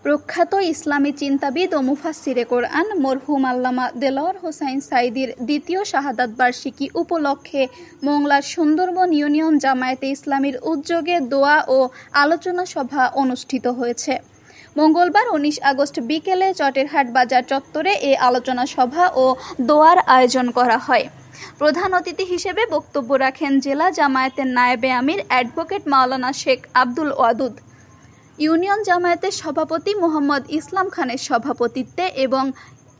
প্রখ্যাত ইসলামী চিন্তাবিদ ও মুফাসসিরে কোরআন মরহুম আল্লামা দেলোয়ার হোসাইন সাঈদীর দ্বিতীয় শাহাদাত বার্ষিকী উপলক্ষে মোংলার সুন্দরবন ইউনিয়ন জামায়াতে ইসলামীর উদ্যোগে দোয়া ও আলোচনা সভা অনুষ্ঠিত হয়েছে। মঙ্গলবার ১৯ আগস্ট বিকেলে চটেরহাট বাজার চত্বরে এই আলোচনা সভা ও দোয়ার আয়োজন করা হয়। প্রধান অতিথি হিসেবে বক্তব্য রাখেন জেলা জামায়াতের নায়েবে আমির অ্যাডভোকেট মাওলানা শেখ আব্দুল ওয়াদুদ, ইউনিয়ন জামায়াতের সভাপতি মোহাম্মদ ইসলাম খানের সভাপতিত্বে এবং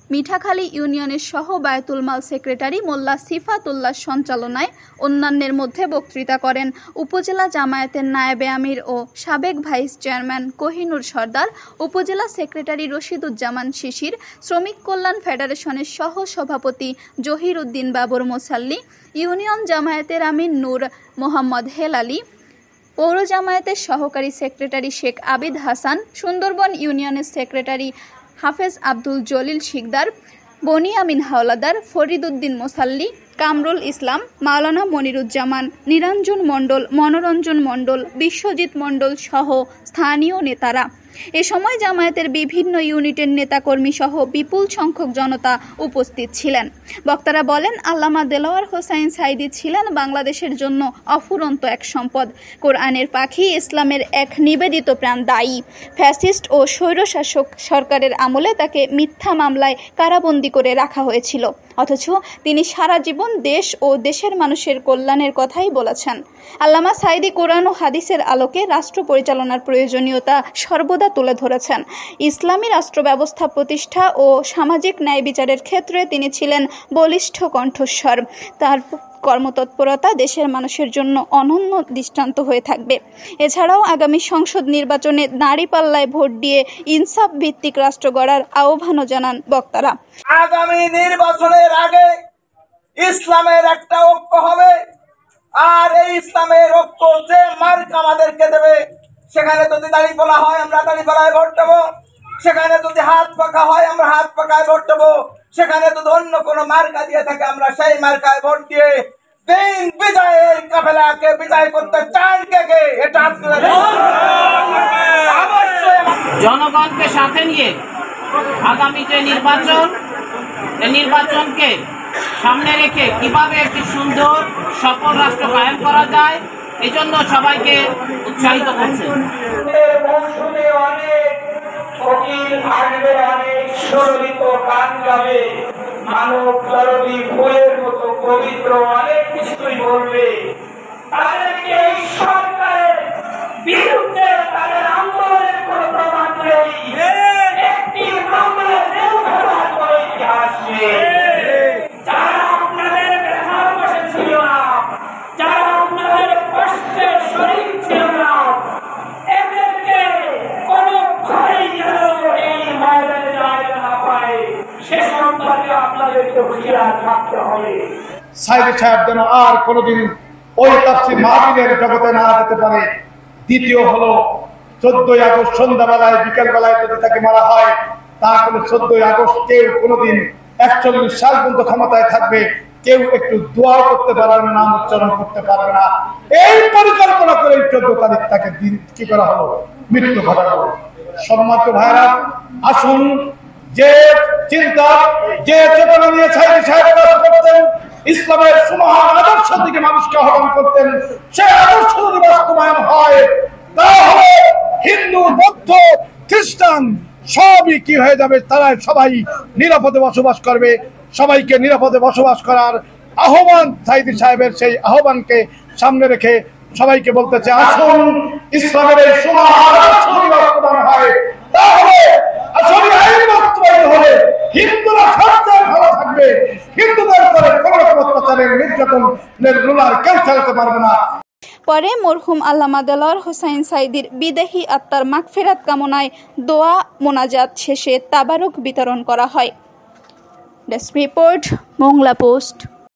মিঠাখালী ইউনিয়নের সহ বায়তুল মাল সেক্রেটারি মোল্লা সিফাতুল্লাহ সঞ্চালনায় অন্যান্যের মধ্যে বক্তৃতা করেন উপজেলা জামায়াতের নায়েবে আমির ও সাবেক ভাইস চেয়ারম্যান কোহিনুর সর্দার, উপজেলা সেক্রেটারি রশিদুজ্জামান শিশির, শ্রমিক কল্যাণ ফেডারেশনের সহ সভাপতি জহির উদ্দিন বাবর মোসাল্লি, ইউনিয়ন জামায়াতের আমির নূর মোহাম্মদ হেলালি, পৌর জামায়াতের সহকারী সেক্রেটারি শেখ আবিদ হাসান, সুন্দরবন ইউনিয়নের সেক্রেটারি হাফেজ আব্দুল জলিল শিকদার, বনি আমিন হাওলাদার, ফরিদ উদ্দিন মোসাল্লি, কামরুল ইসলাম, মাওলানা মনিরুজ্জামান, নিরঞ্জন মণ্ডল, মনোরঞ্জন মণ্ডল, বিশ্বজিৎ মণ্ডল সহ স্থানীয় নেতারা। এ সময় জামায়াতের বিভিন্ন ইউনিটের নেতাকর্মী সহ বিপুল সংখ্যক জনতা উপস্থিত ছিলেন। বক্তারা বলেন, আল্লামা দেলোয়ার হোসাইন সাঈদী ছিলেন বাংলাদেশের জন্য অফুরন্ত এক সম্পদ, কোরআনের পাখি, ইসলামের এক নিবেদিত প্রাণ দায়ী। ফ্যাসিস্ট ও স্বৈরশাসক সরকারের আমলে তাকে মিথ্যা মামলায় কারাবন্দী করে রাখা হয়েছিল, অথচ তিনি সারা জীবন দেশ ও দেশের মানুষের কল্যাণের কথাই বলেছেন। আল্লামা সাঈদী কোরআন ও হাদিসের আলোকে রাষ্ট্র পরিচালনার প্রয়োজনীয়তা সর্বদা তুলে ধরেছেন। ইসলামী রাষ্ট্র ব্যবস্থা প্রতিষ্ঠা ও সামাজিক ন্যায় বিচারের ক্ষেত্রে তিনি ছিলেন বলিষ্ঠ কণ্ঠস্বর। তার কর্মতৎপরতা দেশের মানুষের জন্য অনন্য দৃষ্টান্ত হয়ে থাকবে। এছাড়াও আগামী সংসদ নির্বাচনে দাঁড়িপাল্লায় ভোট দিয়ে ইনসাফ ভিত্তিক রাষ্ট্র গড়ার আহ্বানও জানান বক্তারা। আগামী নির্বাচনের আগে ইসলামের একটা ঐক্য হবে, আর এই ইসলামের ঐক্য যে মার্কা আমাদেরকে দেবে, সেখানে যদি দাঁড়িপাল্লা হয় আমরা দাঁড়িপাল্লায় ভোট দেবো, সেখানে যদি হাত পাকা হয় আমরা হাত পাকায় ভোট দেবো, সেখানে যদি অন্য কোনো মার্কা দিয়ে থাকে আমরা সেই মার্কায় ভোট দিয়ে দিন বিজয়ের কাফেলাকে বিজয় করতে চান কে? এটা জনগণকে সাথে নিয়ে আগামী যে নির্বাচনকে সামনে রেখে কিভাবে একটি সুন্দর সফল রাষ্ট্র কায়েম করা যায়, এজন্য সবাইকে উৎসাহিত করছে। মানব দরদী ফুলের মতো পবিত্র অনেক কিছুই বলবে। তাদেরকে এই সরকারের বিরুদ্ধে তাদের আন্দোলনের কোনো প্রমাণ নেই, একটি মামলা করে ইতিহাস নেই। যারা আপনাদের ব্যথার বসে ছিল না, যারা আপনাদের কষ্টের শরীর ছিল না, এদেরকে কোনো ভয় যেন এই ময়দানে জায়গা না পায়, সে সম্পর্কে আপনাদেরকে হুঁশিয়ার থাকতে হবে। সাঈদী সাহেব যেন আর কোনোদিন ওই তাফসীর মাহফিলের জগতে না যেতে পারে। দ্বিতীয় হলো 14ই আগস্ট সন্ধ্যাবেলায় বিকেলবেলায় যদি তাকে মারা হয়, তা কোনো 14ই আগস্ট কেউ কোনোদিন 41 সাল পর্যন্ত ক্ষমতায় থাকবে, কেউ একটু দোয়া করতে পারবে না, নাম উচ্চারণ করতে পারবে না। এই পরিকল্পনা করে 14 তারিখ তাকে দিন কি করা হলো, মৃত্যু ঘটানো হলো। সম্মানিত ভাইরা, আসুন যে চিন্তা যে চেতনা নিয়ে সাঈদী সাহেব কাজ করতেন, ইসলামের সুমহান আদর্শ দিকে মানুষকে আহ্বান করতেন, সেই আদর্শ যদি বাস্তবায়ন হয়, তাহলে হিন্দু, বৌদ্ধ, খ্রিস্টান সবই কি হয়ে যাবে, তারা সবাই নিরাপদে বসবাস করবে। সবাইকে নিরাপদে বসবাস করার আহ্বান সাঈদী সাহেবের, সেই আহ্বানকে সামনে রেখে সবাইকে বলতে চাই, আসুন ইসলামের এই সুমহান আদর্শ যদি বাস্তবায়ন হয়, তাহলে আসলে আইন বাস্তবায়ন হলে হিন্দুরা সবচেয়ে ভালো থাকবে। হিন্দুদের উপরে কোনো রকম অত্যাচারের, নির্যাতনের রুলার কেউ চালাতে পারবে না। পরে মরহুম আল্লামা দেলোয়ার হোসাইন সাঈদীর বিদেহী আত্মার মাগফিরাত কামনায় দোয়া মোনাজাত শেষে তাবারক বিতরণ করা হয়। Desk report, Mongla post.